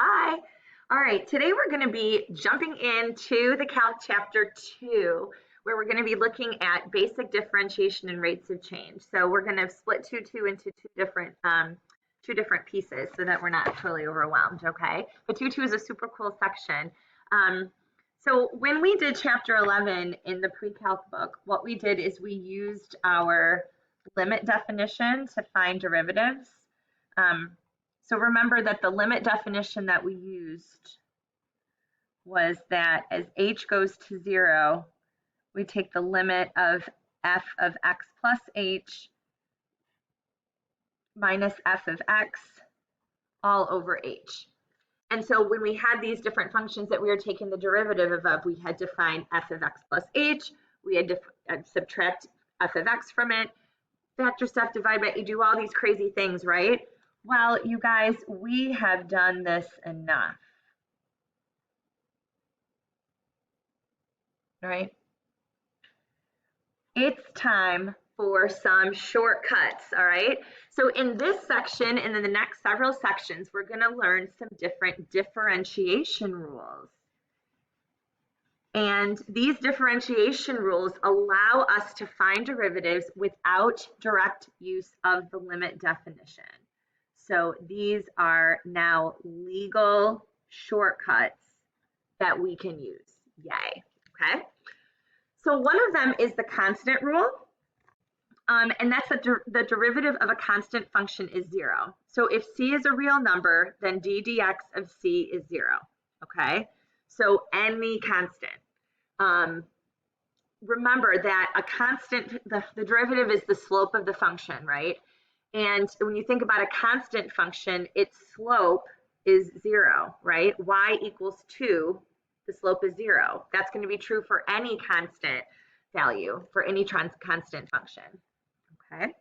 Hi. All right, today we're going to be jumping into the Calc chapter 2, where we're going to be looking at basic differentiation and rates of change. So we're going to split 2.2 into two different pieces so that we're not totally overwhelmed, okay? But 2.2 is a super cool section. So when we did chapter 11 in the pre-calc book, what we did is we used our limit definition to find derivatives. So remember that the limit definition that we used was that as h goes to 0, we take the limit of f of x plus h minus f of x all over h. And so when we had these different functions that we were taking the derivative of, we had to find f of x plus h, we had to subtract f of x from it, factor stuff, divide by, you do all these crazy things, right? Well, you guys, we have done this enough, right? It's time for some shortcuts, all right? So in this section and in the next several sections, we're going to learn some different differentiation rules. And these differentiation rules allow us to find derivatives without direct use of the limit definition. So these are now legal shortcuts that we can use. Yay, okay? So one of them is the constant rule, and that's that the derivative of a constant function is 0. So if c is a real number, then d dx of c is 0, okay? So any constant. Remember that a constant, the derivative is the slope of the function, right? And when you think about a constant function, its slope is 0, right? Y equals 2, the slope is 0. That's going to be true for any constant value, for any constant function, okay?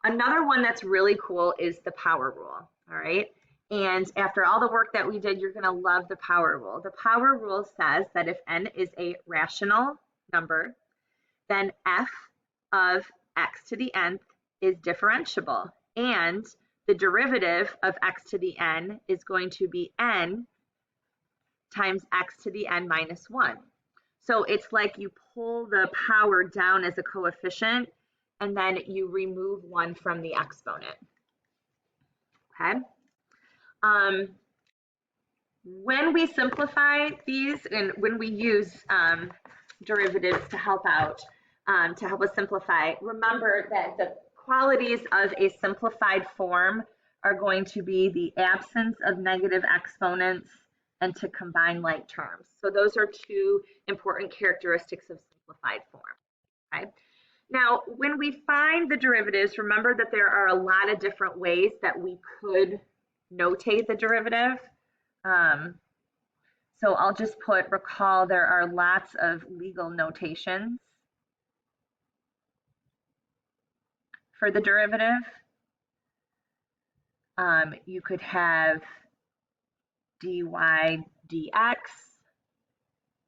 Another one that's really cool is the power rule, all right? And after all the work that we did, you're going to love the power rule. The power rule says that if n is a rational number, then f of x to the nth is differentiable, and the derivative of x to the n is going to be n times x to the n minus 1. So it's like you pull the power down as a coefficient, and then you remove 1 from the exponent, okay? When we simplify these and when we use derivatives to help out, to help us simplify, remember that the qualities of a simplified form are going to be the absence of negative exponents and to combine like terms. So those are two important characteristics of simplified form, okay? Now, when we find the derivatives, remember that there are a lot of different ways that we could notate the derivative. So I'll just put, recall there are lots of legal notations for the derivative. You could have dy dx,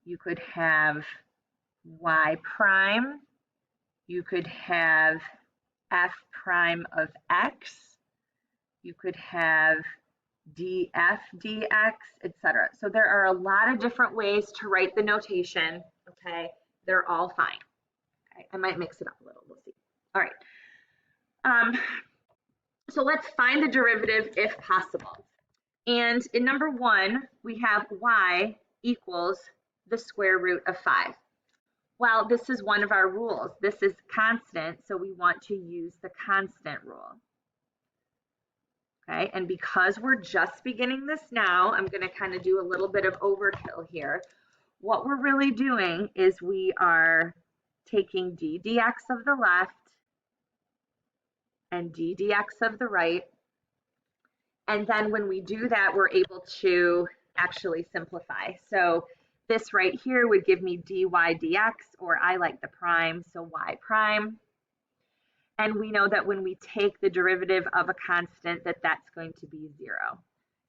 you could have y prime, you could have f prime of x, you could have df dx, etc. So there are a lot of different ways to write the notation, okay? They're all fine. Okay, I might mix it up a little, we'll see. All right. So let's find the derivative if possible. And in number 1, we have y equals the square root of 5. Well, this is one of our rules. This is constant, so we want to use the constant rule. Okay, and because we're just beginning this now, I'm going to kind of do a little bit of overkill here. What we're really doing is we are taking d dx of the left and d dx of the right. And then when we do that, we're able to actually simplify. So this right here would give me dy dx, or I like the prime, so y prime. And we know that when we take the derivative of a constant, that that's going to be 0.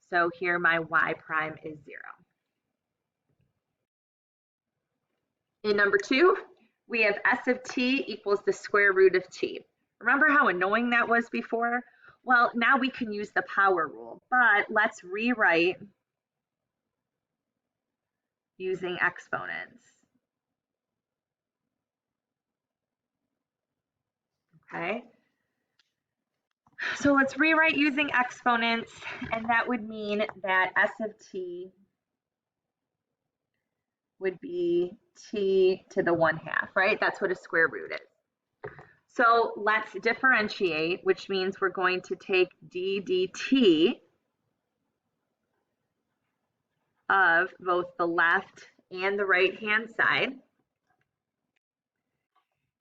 So here my y prime is 0. In number 2, we have s of t equals the square root of t. Remember how annoying that was before? Well, now we can use the power rule, but let's rewrite using exponents. Okay, so let's rewrite using exponents, and that would mean that s of t would be t to the 1/2, right? That's what a square root is. So let's differentiate, which means we're going to take d dt of both the left and the right-hand side.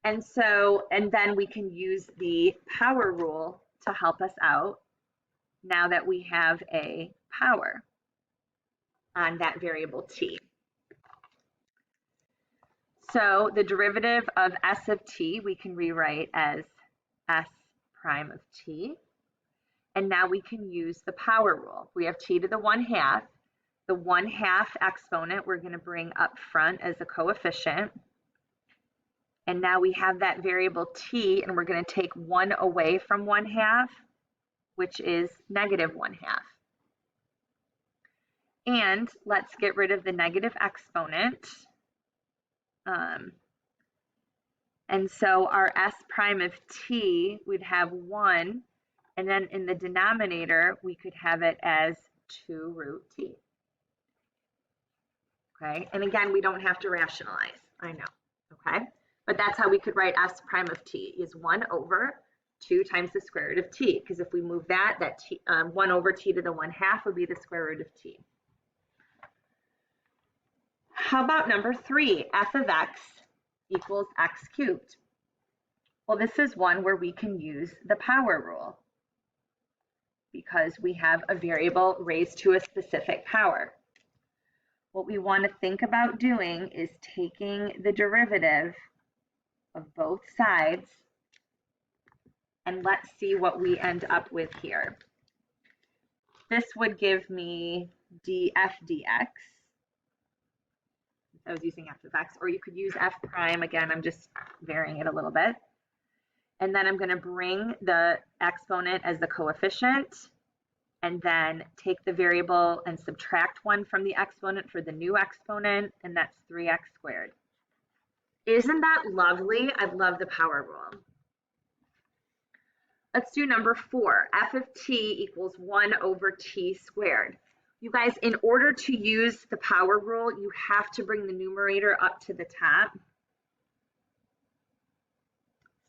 And then we can use the power rule to help us out now that we have a power on that variable t. So the derivative of s of t we can rewrite as s prime of t. And now we can use the power rule. We have t to the 1/2. The 1/2 exponent we're going to bring up front as a coefficient. And now we have that variable t, and we're going to take 1 away from 1/2, which is negative 1/2. And let's get rid of the negative exponent. And so our s prime of t would have 1, and then in the denominator, we could have it as 2 root t. Okay, and again, we don't have to rationalize, I know, okay? But that's how we could write s prime of t is 1 over 2 times the square root of t, because if we move that t, 1 over t to the 1/2 would be the square root of t. How about number 3, f of x equals x cubed? Well, this is one where we can use the power rule because we have a variable raised to a specific power. What we want to think about doing is taking the derivative of both sides, and let's see what we end up with here. This would give me df dx. I was using f of x, or you could use f prime. Again, I'm just varying it a little bit. And then I'm going to bring the exponent as the coefficient, and then take the variable and subtract 1 from the exponent for the new exponent, and that's 3x squared. Isn't that lovely? I love the power rule. Let's do number 4. F of t equals 1 over t squared. You guys, in order to use the power rule, you have to bring the numerator up to the top.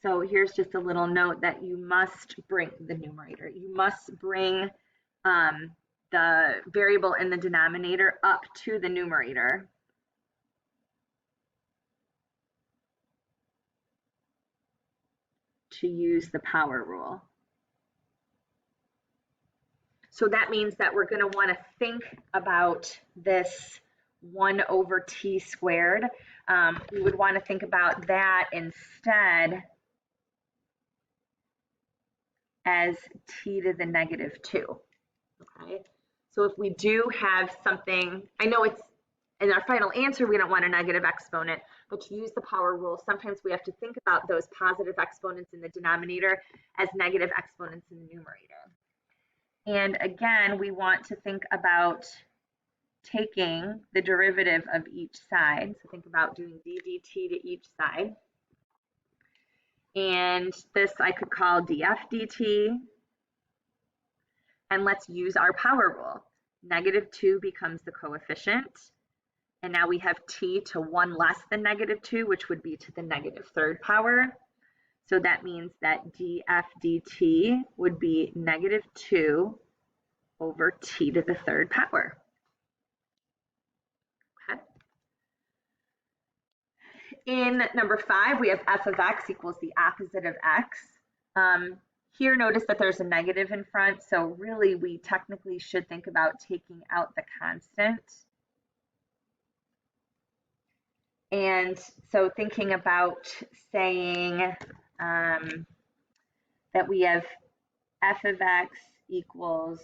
So here's just a little note that you must bring the numerator. You must bring the variable in the denominator up to the numerator. To use the power rule. So that means that we're going to want to think about this 1 over t squared. We would want to think about that instead as t to the -2. Okay, so if we do have something, I know it's in our final answer we don't want a negative exponent, but to use the power rule, sometimes we have to think about those positive exponents in the denominator as negative exponents in the numerator. And again, we want to think about taking the derivative of each side. So think about doing d dt to each side. And this I could call df dt. And let's use our power rule. -2 becomes the coefficient. And now we have t to 1 less than -2, which would be to the -3rd power. So that means that df dt would be -2 over t to the 3rd power. Okay. In number 5, we have f of x equals the opposite of x. Here, notice that there's a negative in front, so really we technically should think about taking out the constant. And so thinking about saying that we have f of x equals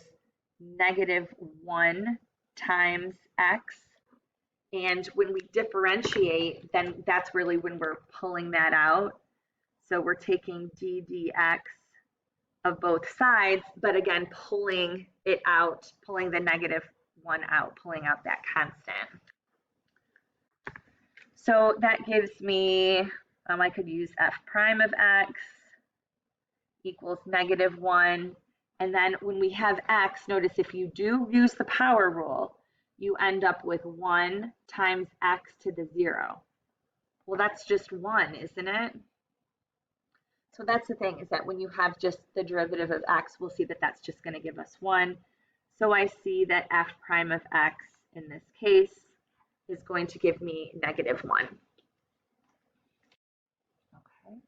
-1 times x. And when we differentiate, then that's really when we're pulling that out. So we're taking d dx of both sides, but again, pulling it out, pulling the -1 out, pulling out that constant. So that gives me, I could use f prime of x equals -1. And then when we have x, notice if you do use the power rule, you end up with 1 times x to the 0. Well, that's just 1, isn't it? So that's the thing, is that when you have just the derivative of x, we'll see that that's just going to give us 1. So I see that f prime of x in this case is going to give me -1. Okay.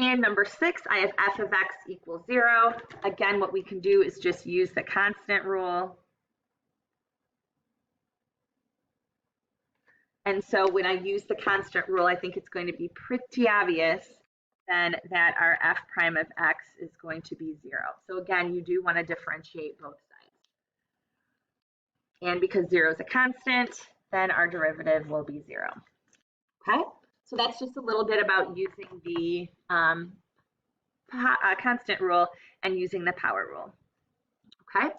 And number 6, I have f of x equals 0. Again, what we can do is just use the constant rule. And so when I use the constant rule, I think it's going to be pretty obvious then that our f prime of x is going to be 0. So again, you do want to differentiate both sides. And because 0 is a constant, then our derivative will be 0. Okay, so that's just a little bit about using the constant rule and using the power rule. Okay,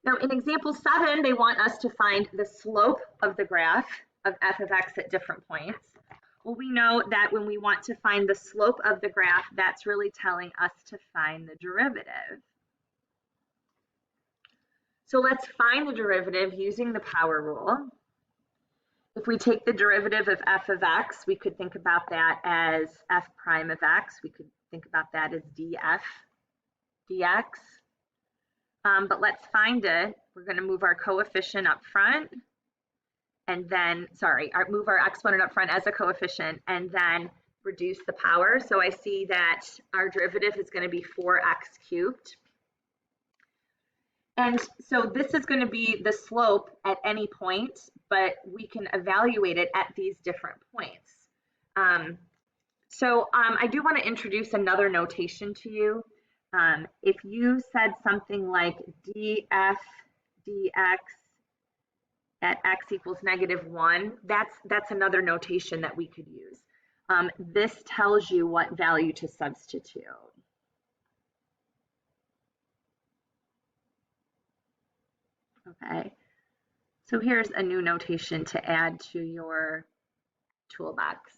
now in example 7, they want us to find the slope of the graph of f of x at different points. Well, we know that when we want to find the slope of the graph, that's really telling us to find the derivative. So let's find the derivative using the power rule. If we take the derivative of f of x, we could think about that as f prime of x. We could think about that as df dx. But let's find it. We're going to move our coefficient up front. And then, move our exponent up front as a coefficient and then reduce the power. So I see that our derivative is going to be 4x cubed. And so this is going to be the slope at any point, but we can evaluate it at these different points. I do want to introduce another notation to you. If you said something like df dx at x equals -1, that's another notation that we could use. This tells you what value to substitute. Okay, so here's a new notation to add to your toolbox.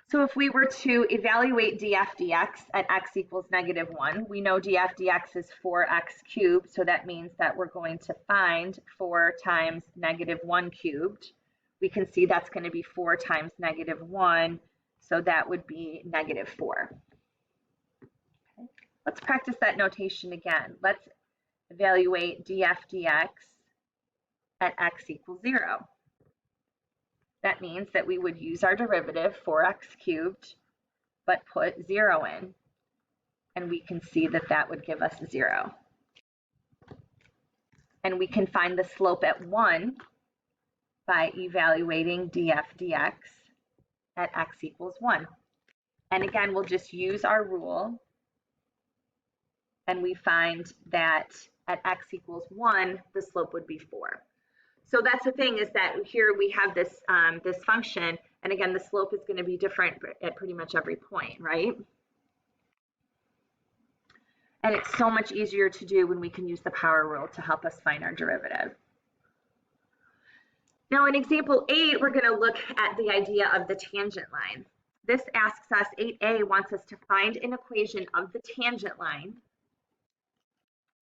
So if we were to evaluate df dx at x equals -1, we know df dx is 4x cubed, so that means that we're going to find 4 times -1 cubed. We can see that's going to be 4 times -1, so that would be -4. Okay. Let's practice that notation again. Let's evaluate df dx at x equals 0. That means that we would use our derivative, 4x cubed, but put 0 in. And we can see that that would give us 0. And we can find the slope at 1 by evaluating df dx at x equals 1. And again, we'll just use our rule. And we find that at x equals 1, the slope would be 4. So that's the thing, is that here we have this, this function, and again, the slope is going to be different at pretty much every point, right? And it's so much easier to do when we can use the power rule to help us find our derivative. Now in example 8, we're going to look at the idea of the tangent line. This asks us, 8a wants us to find an equation of the tangent line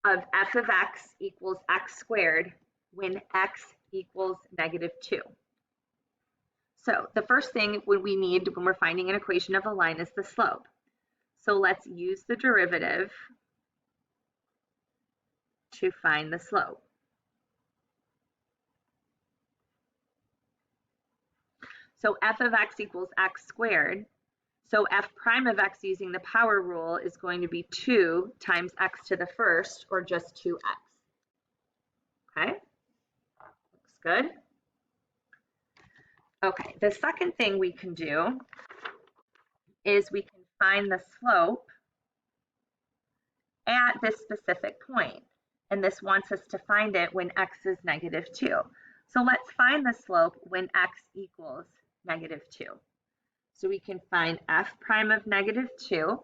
of f of x equals x squared when x equals -2. So the first thing we need when we're finding an equation of a line is the slope. So let's use the derivative to find the slope. So f of x equals x squared. So f prime of x using the power rule is going to be 2 times x to the first, or just 2x. Okay, looks good. Okay, the second thing we can do is we can find the slope at this specific point. And this wants us to find it when x is -2. So let's find the slope when x equals -2. So we can find f prime of negative 2.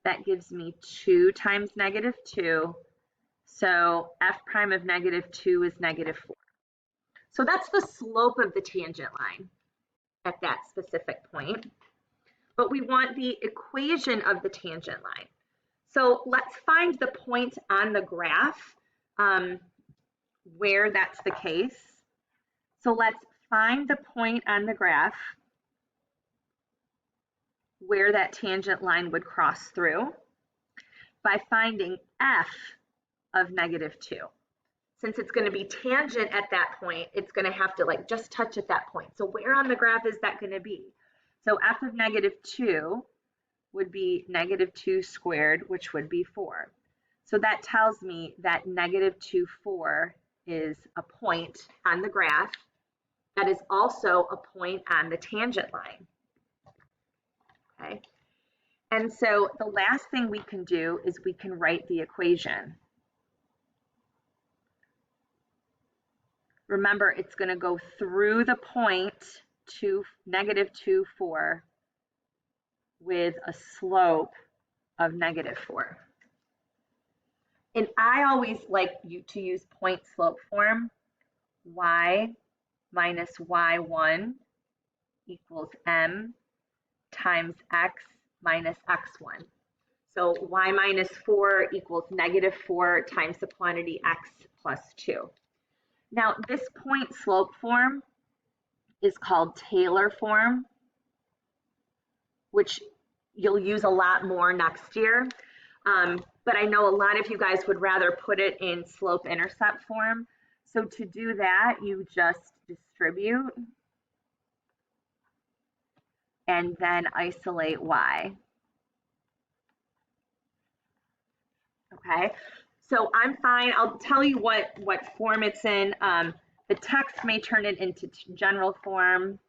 That gives me 2 times negative 2. So f prime of negative 2 is negative 4. So that's the slope of the tangent line at that specific point. But we want the equation of the tangent line. So let's find the point on the graph where that's the case. So let's find the point on the graph where that tangent line would cross through by finding f of negative 2. Since it's going to be tangent at that point, it's going to have to like just touch at that point. So where on the graph is that going to be? So f of negative 2 would be negative 2 squared, which would be 4. So that tells me that negative 2, 4 is a point on the graph. That is also a point on the tangent line. Okay. And so the last thing we can do is we can write the equation. Remember, it's going to go through the point to negative 2, 4 with a slope of negative 4. And I always like you to use point slope form. Y minus y1 equals m times x minus x1. So y minus 4 equals negative 4 times the quantity x plus 2. Now this point slope form is called Taylor form, which you'll use a lot more next year. But I know a lot of you guys would rather put it in slope intercept form. So to do that, you just distribute and then isolate y. Okay, so I'm fine. I'll tell you what form it's in. The text may turn it into general form.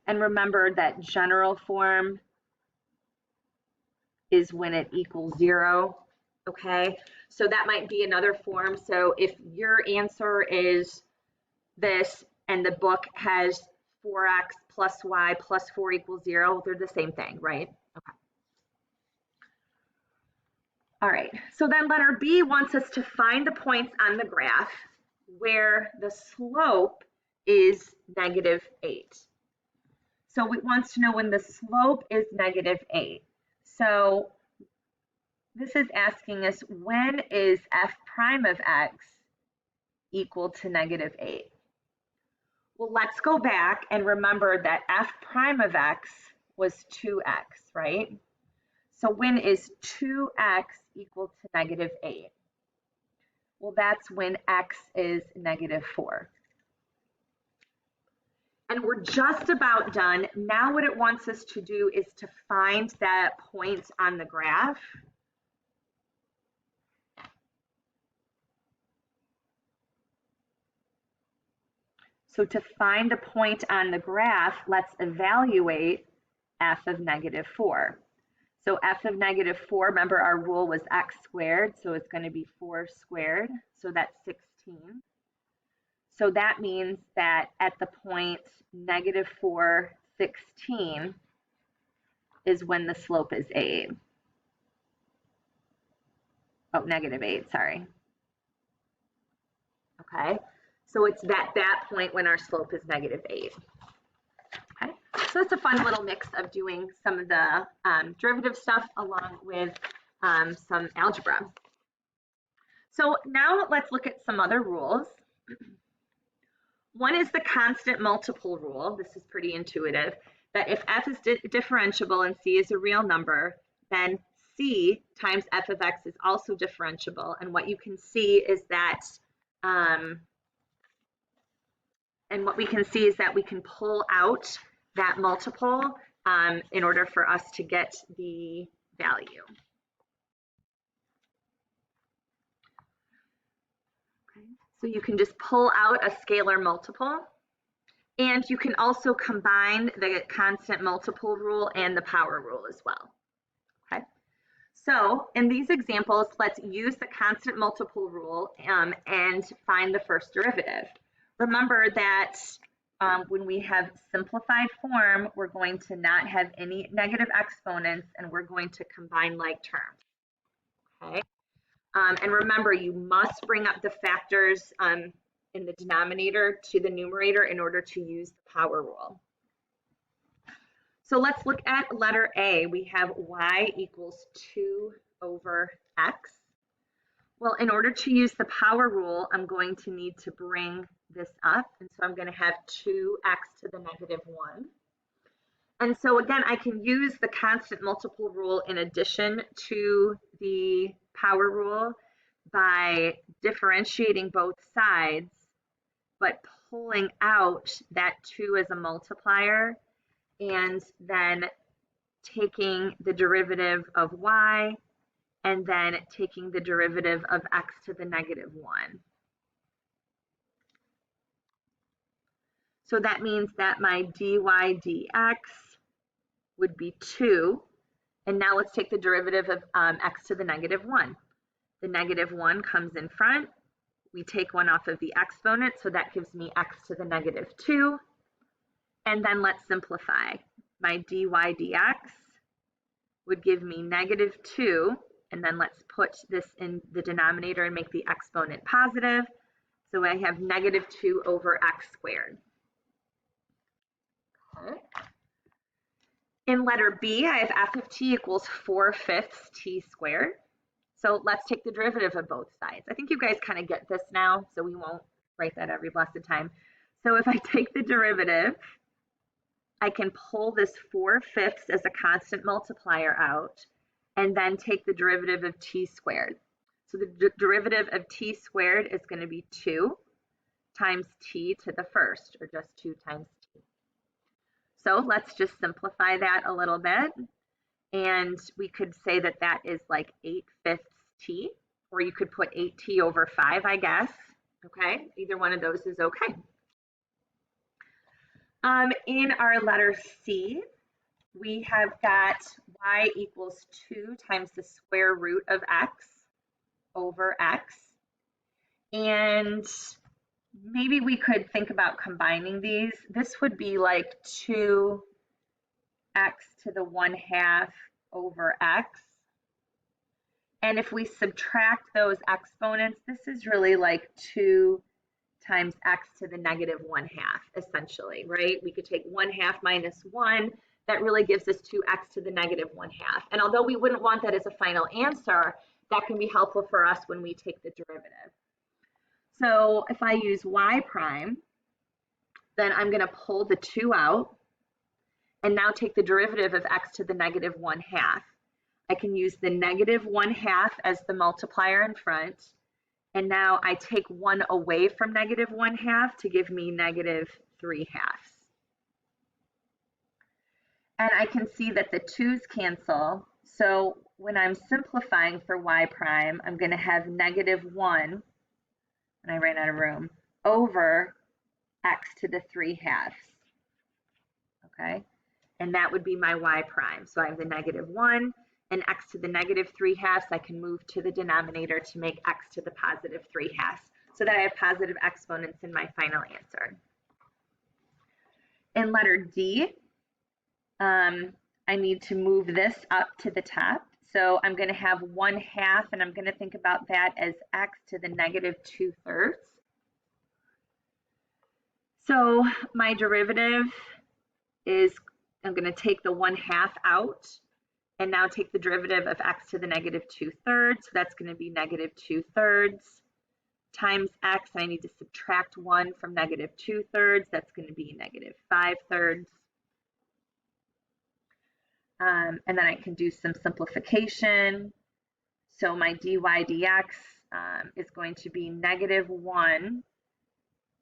And remember that general form is when it equals 0, okay? So that might be another form. So if your answer is this and the book has 4x plus y plus 4 equals 0, they're the same thing, right? Okay. All right, so then letter B wants us to find the points on the graph where the slope is negative 8. So it wants to know when the slope is negative 8. So this is asking us, when is f prime of x equal to negative 8? Well, let's go back and remember that f prime of x was 2x, right? So when is 2x equal to negative 8? Well, that's when x is negative 4. And we're just about done. Now what it wants us to do is to find that point on the graph. So to find the point on the graph, let's evaluate f of negative 4. So f of negative 4, remember our rule was x squared, so it's going to be 4 squared, so that's 16. So that means that at the point negative 4, 16 is when the slope is 8. Oh, negative 8, sorry. Okay, so it's that point when our slope is negative 8. Okay, so it's a fun little mix of doing some of the derivative stuff along with some algebra. So now let's look at some other rules. One is the constant multiple rule. This is pretty intuitive, that if f is differentiable and c is a real number, then c times f of x is also differentiable. And what you can see is that, we can pull out that multiple in order for us to get the value. Okay. So you can just pull out a scalar multiple, and you can also combine the constant multiple rule and the power rule as well. Okay. So in these examples, let's use the constant multiple rule and find the first derivative. Remember that when we have simplified form, we're going to not have any negative exponents and we're going to combine like terms, okay? And remember, you must bring up the factors in the denominator to the numerator in order to use the power rule. So let's look at letter A. We have y equals 2 over x. Well, in order to use the power rule, I'm going to need to bring this up. And so I'm going to have 2x to the negative 1. And so again, I can use the constant multiple rule in addition to the power rule by differentiating both sides, but pulling out that 2 as a multiplier and then taking the derivative of y and then taking the derivative of x to the negative 1. So that means that my dy dx would be 2. And now let's take the derivative of x to the negative 1. The negative 1 comes in front. We take 1 off of the exponent, so that gives me x to the negative 2. And then let's simplify. My dy dx would give me negative 2. And then let's put this in the denominator and make the exponent positive. So I have negative 2 over x squared. Okay. In letter B, I have f of t equals 4/5 t squared. So let's take the derivative of both sides. I think you guys kind of get this now, so we won't write that every blessed time. So if I take the derivative, I can pull this 4/5 as a constant multiplier out, and then take the derivative of t squared. So the derivative of t squared is going to be 2 times t to the first, or just 2 times t. So let's just simplify that a little bit. And we could say that that is like 8/5 t, or you could put 8t over 5, I guess. Okay, either one of those is okay. In our letter C, we have got y equals 2 times the square root of x over x. And maybe we could think about combining these. This would be like 2x to the 1/2 over x. And if we subtract those exponents, this is really like 2 times x to the negative 1/2, essentially, right? We could take 1/2 minus 1. That really gives us 2x to the negative 1/2. And although we wouldn't want that as a final answer, that can be helpful for us when we take the derivative. So if I use y prime, then I'm going to pull the 2 out and now take the derivative of x to the negative 1/2. I can use the negative 1/2 as the multiplier in front. And now I take 1 away from negative 1/2 to give me negative 3/2. And I can see that the 2's cancel. So when I'm simplifying for y prime, I'm going to have negative 1, and I ran out of room, over x to the 3/2. Okay, and that would be my y prime. So I have the negative 1 and x to the negative 3/2. I can move to the denominator to make x to the positive 3/2, so that I have positive exponents in my final answer. In letter D, I need to move this up to the top. So I'm going to have 1/2, and I'm going to think about that as x to the negative 2/3. So my derivative is, I'm going to take the 1/2 out, and now take the derivative of x to the negative 2/3. So that's going to be negative 2/3 times x. I need to subtract 1 from negative 2/3. That's going to be negative 5/3. And then I can do some simplification. So my dy dx is going to be negative 1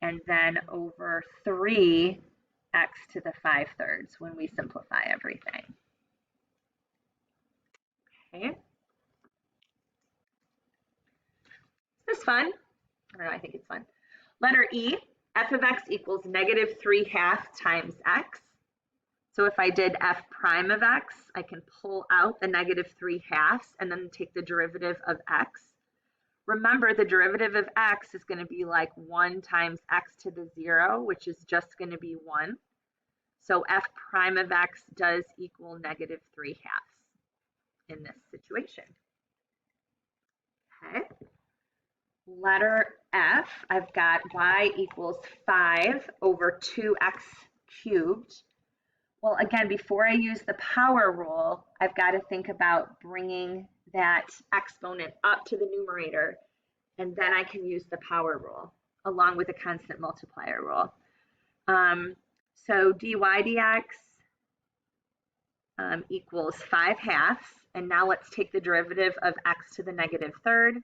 and then over 3 x to the 5/3 when we simplify everything. Okay. Is this fun? I don't know, I think it's fun. Letter E, f of x equals negative 3/2 times x. So if I did f prime of x, I can pull out the negative 3/2 and then take the derivative of x. Remember, the derivative of x is going to be like 1 times x to the 0, which is just going to be 1. So f prime of x does equal negative 3 halves in this situation. Okay. Letter F, I've got y equals 5 over 2x cubed. Well, again, before I use the power rule, I've got to think about bringing that exponent up to the numerator, and then I can use the power rule along with the constant multiplier rule. So dy dx equals 5 halves, and now let's take the derivative of x to the negative third.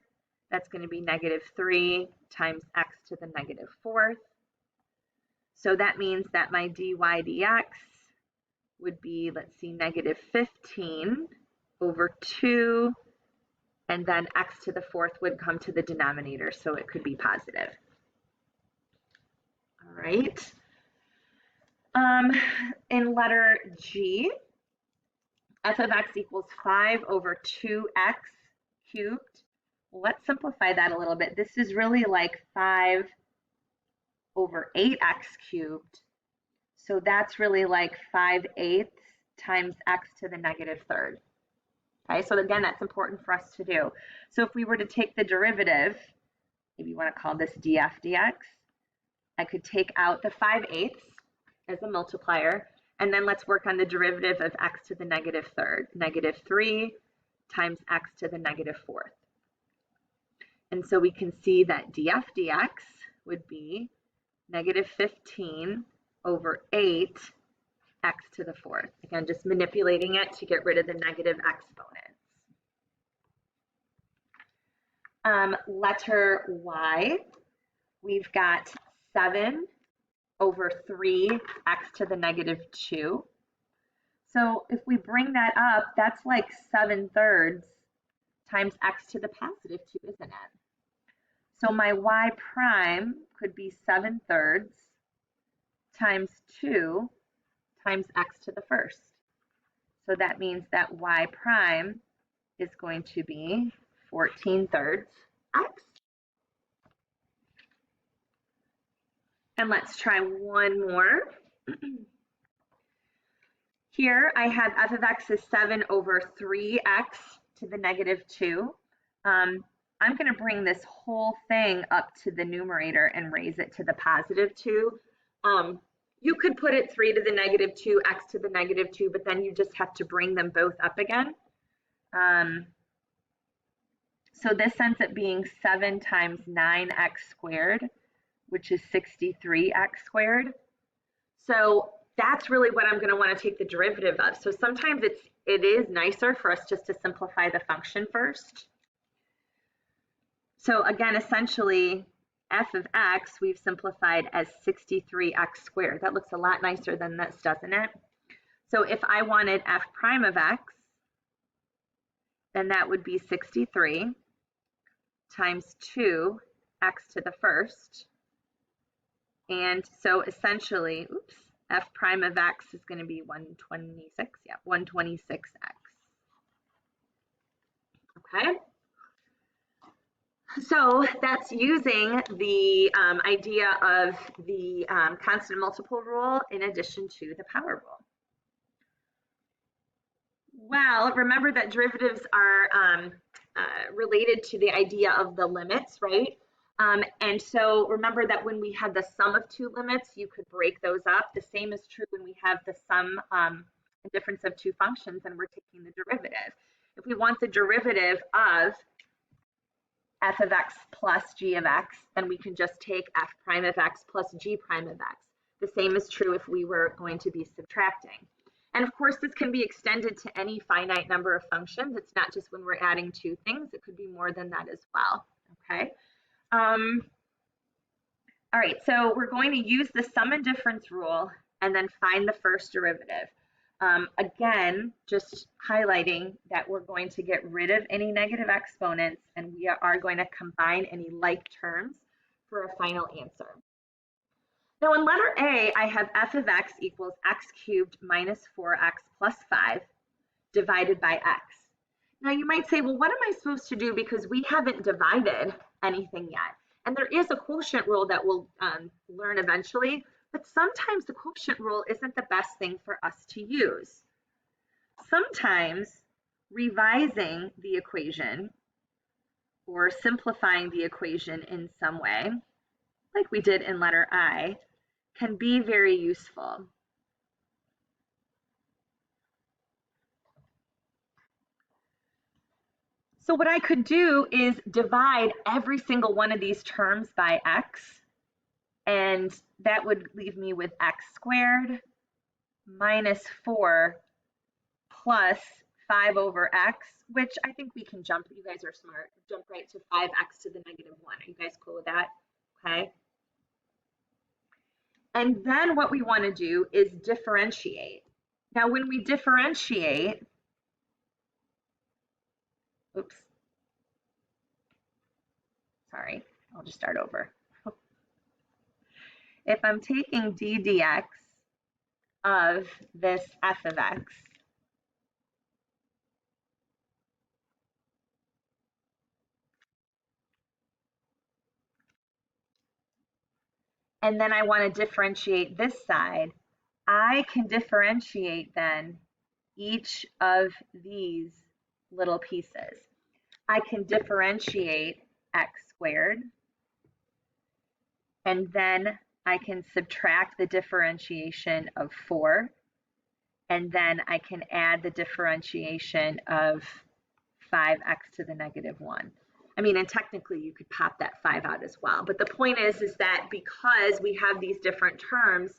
That's going to be negative 3 times x to the negative fourth. So that means that my dy dx would be, let's see, negative 15 over 2, and then x to the fourth would come to the denominator, so it could be positive. All right. In letter G, f of x equals 5 over 2x cubed. Well, let's simplify that a little bit. This is really like 5 over 8x cubed. So that's really like 5/8 times x to the negative third. Okay, so again, that's important for us to do. So if we were to take the derivative, maybe you want to call this df dx, I could take out the 5/8 as a multiplier, and then let's work on the derivative of x to the negative third, negative 3 times x to the negative fourth. And so we can see that df dx would be negative 15 over 8 x to the fourth. Again, just manipulating it to get rid of the negative exponents. Letter y, we've got 7 over 3x to the negative 2. So if we bring that up, that's like 7/3 times x to the positive 2, isn't it? So my y prime could be 7/3 times 2 times x to the first. So that means that y prime is going to be 14/3 x. And let's try one more. Here I have f of x is 7 over 3x to the negative 2. I'm going to bring this whole thing up to the numerator and raise it to the positive 2. You could put it 3 to the negative 2, x to the negative 2, but then you just have to bring them both up again. So this ends up being 7 times 9x squared, which is 63x squared. So that's really what I'm going to want to take the derivative of. So sometimes it is nicer for us just to simplify the function first. So again, essentially, f of x we've simplified as 63x squared. That looks a lot nicer than this, doesn't it? So if I wanted f prime of x, then that would be 63 times 2x to the first. And so essentially, oops, f prime of x is going to be 126, yeah, 126x. Okay. So that's using the idea of the constant multiple rule in addition to the power rule. Well, remember that derivatives are related to the idea of the limits, right? And so remember that when we had the sum of two limits, you could break those up. The same is true when we have the sum and difference of two functions and we're taking the derivative. If we want the derivative of f of x plus g of x, then we can just take f prime of x plus g prime of x. The same is true if we were going to be subtracting. And of course, this can be extended to any finite number of functions. It's not just when we're adding two things. It could be more than that as well, okay? All right, so we're going to use the sum and difference rule and then find the first derivative. Again, just highlighting that we're going to get rid of any negative exponents and we are going to combine any like terms for a final answer. Now in letter A, I have f of x equals x cubed minus 4x plus 5 divided by x. Now you might say, well, what am I supposed to do because we haven't divided anything yet? And there is a quotient rule that we'll learn eventually, but sometimes the quotient rule isn't the best thing for us to use. Sometimes revising the equation or simplifying the equation in some way, like we did in letter I, can be very useful. So what I could do is divide every single one of these terms by x, and that would leave me with x squared minus 4 plus 5 over x, which I think we can jump, you guys are smart, jump right to 5x to the negative 1. Are you guys cool with that? Okay. And then what we want to do is differentiate. Now when we differentiate, oops, sorry, I'll just start over. If I'm taking d dx of this f of x, and then I want to differentiate this side, I can differentiate then each of these little pieces. I can differentiate x squared, and then I can subtract the differentiation of 4, and then I can add the differentiation of 5x to the negative 1. I mean, and technically you could pop that 5 out as well. But the point is that because we have these different terms,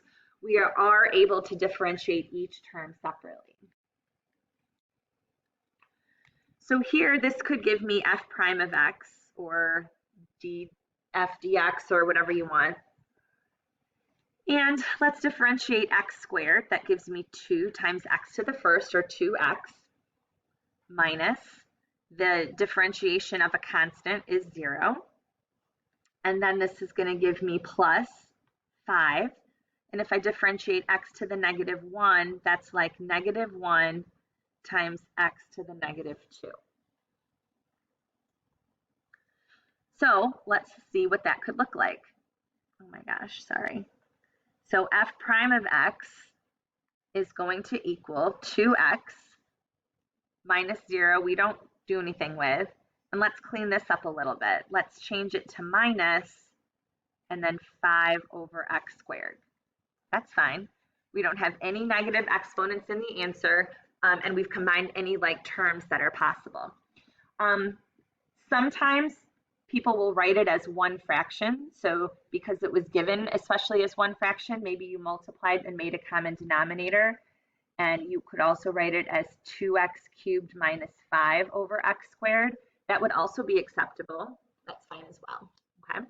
we are able to differentiate each term separately. So here, this could give me f prime of x or f dx or whatever you want. And let's differentiate x squared. That gives me 2 times x to the first, or 2x, minus the differentiation of a constant is 0. And then this is going to give me plus 5. And if I differentiate x to the negative 1, that's like negative 1 times x to the negative 2. So let's see what that could look like. Oh my gosh, sorry. So f prime of x is going to equal 2x minus 0. We don't do anything with. And let's clean this up a little bit. Let's change it to minus and then 5 over x squared. That's fine. We don't have any negative exponents in the answer, and we've combined any like terms that are possible. Sometimes people will write it as one fraction. So because it was given, especially as one fraction, maybe you multiplied and made a common denominator. And you could also write it as 2x cubed minus 5 over x squared. That would also be acceptable. That's fine as well. Okay.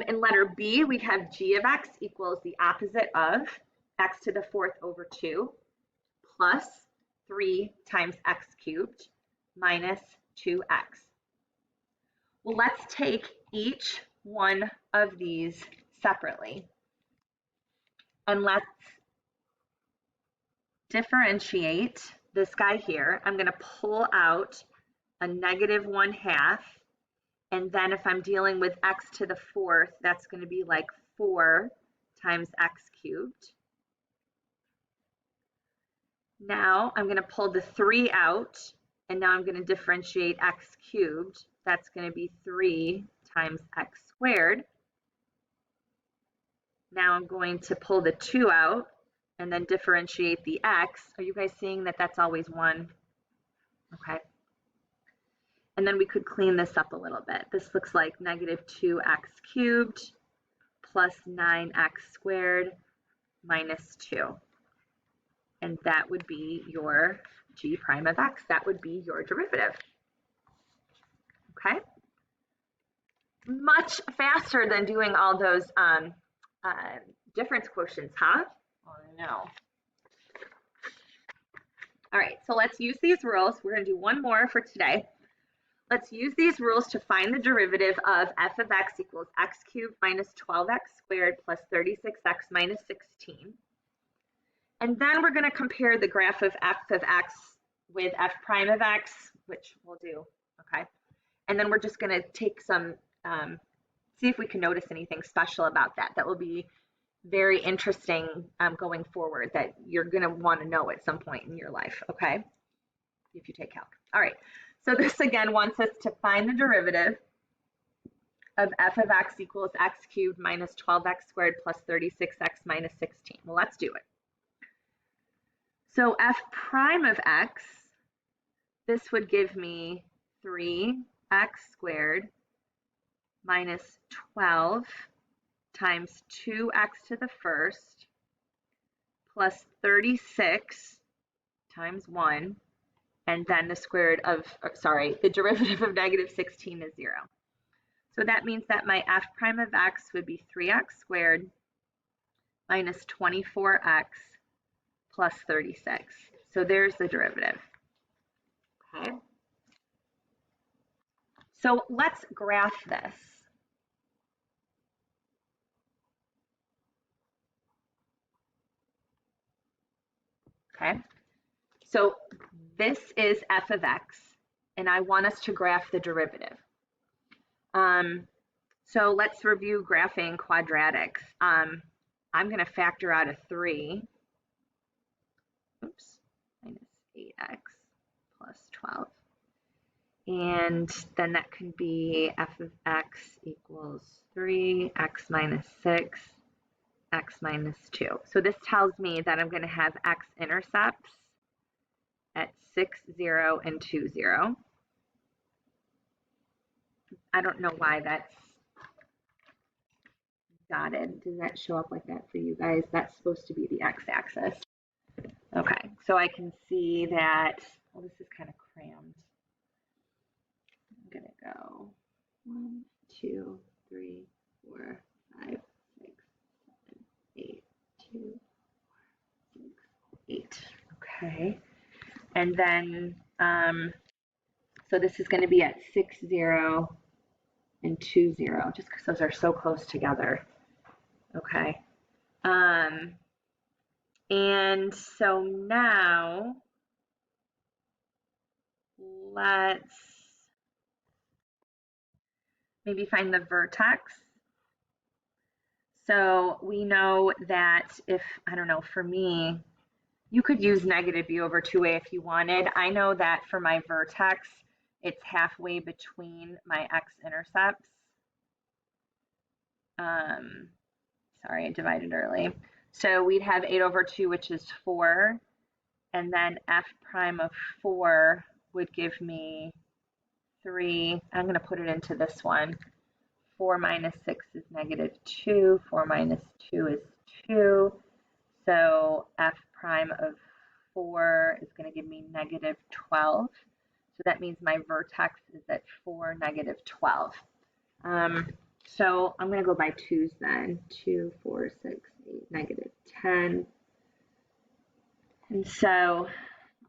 In letter B, we have g of x equals the opposite of x to the 4th over 2 plus 3 times x cubed minus 2x. Well, let's take each one of these separately, and let's differentiate this guy here. I'm going to pull out a negative 1/2, and then if I'm dealing with x to the 4th, that's going to be like 4 times x cubed. Now I'm going to pull the 3 out, and now I'm going to differentiate x cubed. That's going to be 3 times x squared. Now I'm going to pull the 2 out and then differentiate the x. Are you guys seeing that that's always 1? Okay. And then we could clean this up a little bit. This looks like negative 2x cubed plus 9x squared minus 2. And that would be your g prime of x. That would be your derivative. Okay? Much faster than doing all those difference quotients, huh? Oh, no. All right, so let's use these rules. We're going to do one more for today. Let's use these rules to find the derivative of f of x equals x cubed minus 12x squared plus 36x minus 16. And then we're going to compare the graph of f of x with f prime of x, which we'll do, okay? And then we're just going to take some, see if we can notice anything special about that. That will be very interesting going forward, that you're going to want to know at some point in your life, okay? If you take calc. All right, so this again wants us to find the derivative of f of x equals x cubed minus 12x squared plus 36x minus 16. Well, let's do it. So f prime of x, this would give me 3x squared minus 12 times 2x to the first plus 36 times 1, and then the square root of, the derivative of negative 16 is 0. So that means that my f prime of x would be 3x squared minus 24x plus 36. So there's the derivative. Okay. So let's graph this. Okay. So this is f of x, and I want us to graph the derivative. So let's review graphing quadratics. I'm going to factor out a 3, minus 8x plus 12. And then that can be f of x equals 3, x minus 6, x minus 2. So this tells me that I'm going to have x-intercepts at 6, 0, and 2, 0. I don't know why that's dotted. Does that show up like that for you guys? That's supposed to be the x-axis. Okay, so I can see that, well, this is kind of crammed. I'm going to go 1, 2, 3, 4, 5, 6, 7, 8, 2, 4, 6, 8. Okay, and then, so this is going to be at 6, 0, and 2, 0, just because those are so close together. Okay. And so now let's maybe find the vertex. So we know that if, I don't know, for me, you could use negative b over 2a if you wanted. I know that for my vertex, it's halfway between my x-intercepts. Sorry, I divided early. So we'd have 8 over 2, which is 4. And then f prime of 4 would give me 3. I'm going to put it into this one. 4 minus 6 is negative 2. 4 minus 2 is 2. So f prime of 4 is going to give me negative 12. So that means my vertex is at 4, negative 12. So I'm going to go by 2's then. 2, 4, 6, 8, negative 10. And so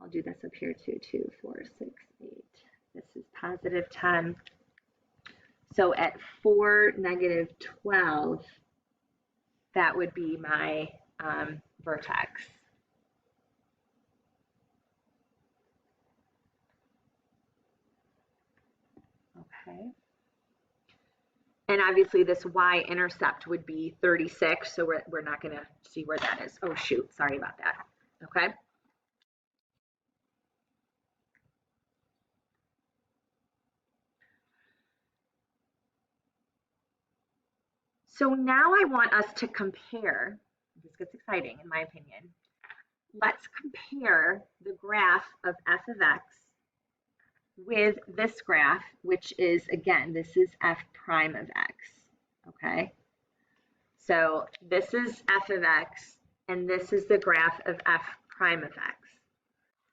I'll do this up here too. 2, 4, 6, 8. This is positive 10. So at 4, negative 12, that would be my vertex. Okay. And obviously this y-intercept would be 36, so we're not going to see where that is. Oh, shoot, sorry about that. Okay. So now I want us to compare, this gets exciting in my opinion. Let's compare the graph of f of x with this graph, which is, again, this is f prime of x, okay? So this is f of x, and this is the graph of f prime of x.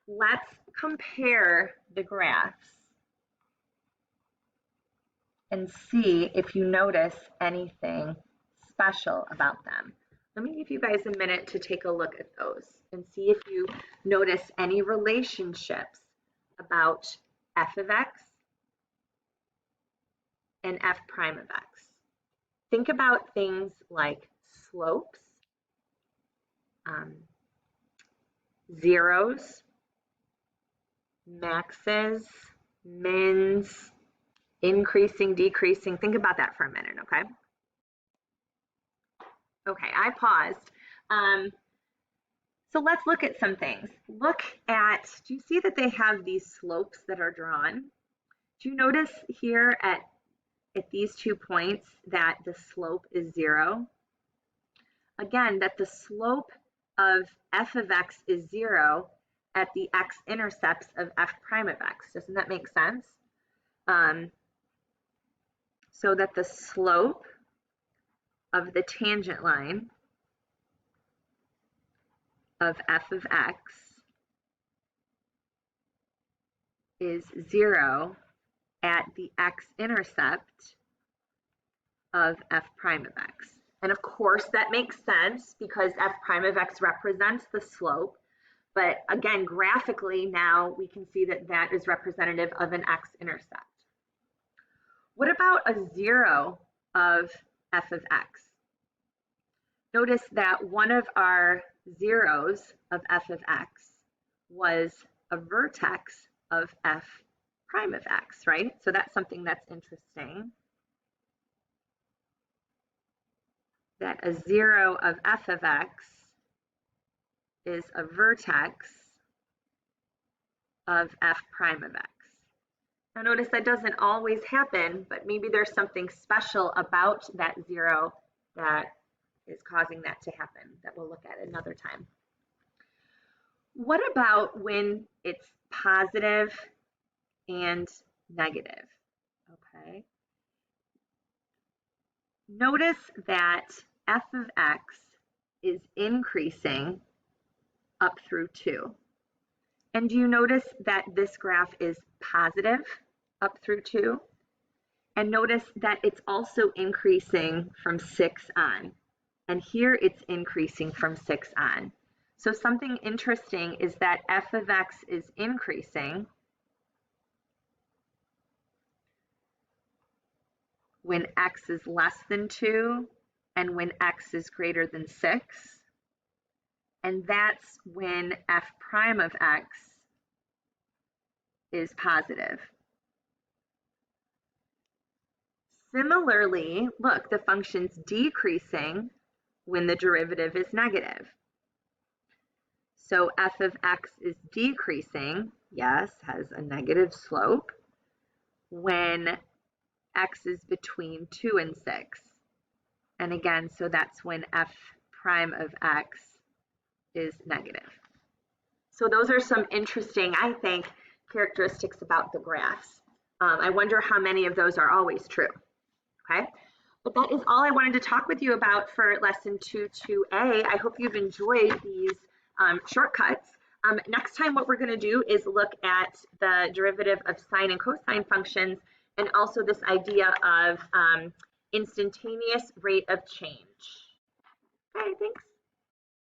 Let's compare the graphs and see if you notice anything special about them. Let me give you guys a minute to take a look at those and see if you notice any relationships about f of x and f prime of x. Think about things like slopes, zeros, maxes, mins, increasing, decreasing. Think about that for a minute, okay? Okay, I paused. So let's look at some things. Look at, do you see that they have these slopes that are drawn? Do you notice here at these 2 points that the slope is 0? Again, that the slope of f of x is 0 at the x-intercepts of f prime of x. Doesn't that make sense? So that the slope of the tangent line of f of x is 0 at the x-intercept of f prime of x. And of course that makes sense because f prime of x represents the slope. But again, graphically now we can see that that is representative of an x-intercept. What about a 0 of f of x? Notice that one of our zeros of f of x was a vertex of f prime of x, right? So that's something that's interesting. That a 0 of f of x is a vertex of f prime of x. Now notice that doesn't always happen, but maybe there's something special about that 0 that is causing that to happen that we'll look at another time. What about when it's positive and negative? Okay. Notice that f of x is increasing up through 2. And do you notice that this graph is positive up through 2? And notice that it's also increasing from 6 on. And here it's increasing from 6 on. So something interesting is that f of x is increasing when x is less than 2 and when x is greater than 6. And that's when f prime of x is positive. Similarly, look, the function's decreasing when the derivative is negative. So f of x is decreasing, yes, has a negative slope, when x is between 2 and 6. And again, so that's when f prime of x is negative. So those are some interesting, I think, characteristics about the graphs. I wonder how many of those are always true, okay? But that is all I wanted to talk with you about for lesson 2.2a. I hope you've enjoyed these shortcuts. Next time what we're going to do is look at the derivative of sine and cosine functions and also this idea of instantaneous rate of change. Okay, thanks.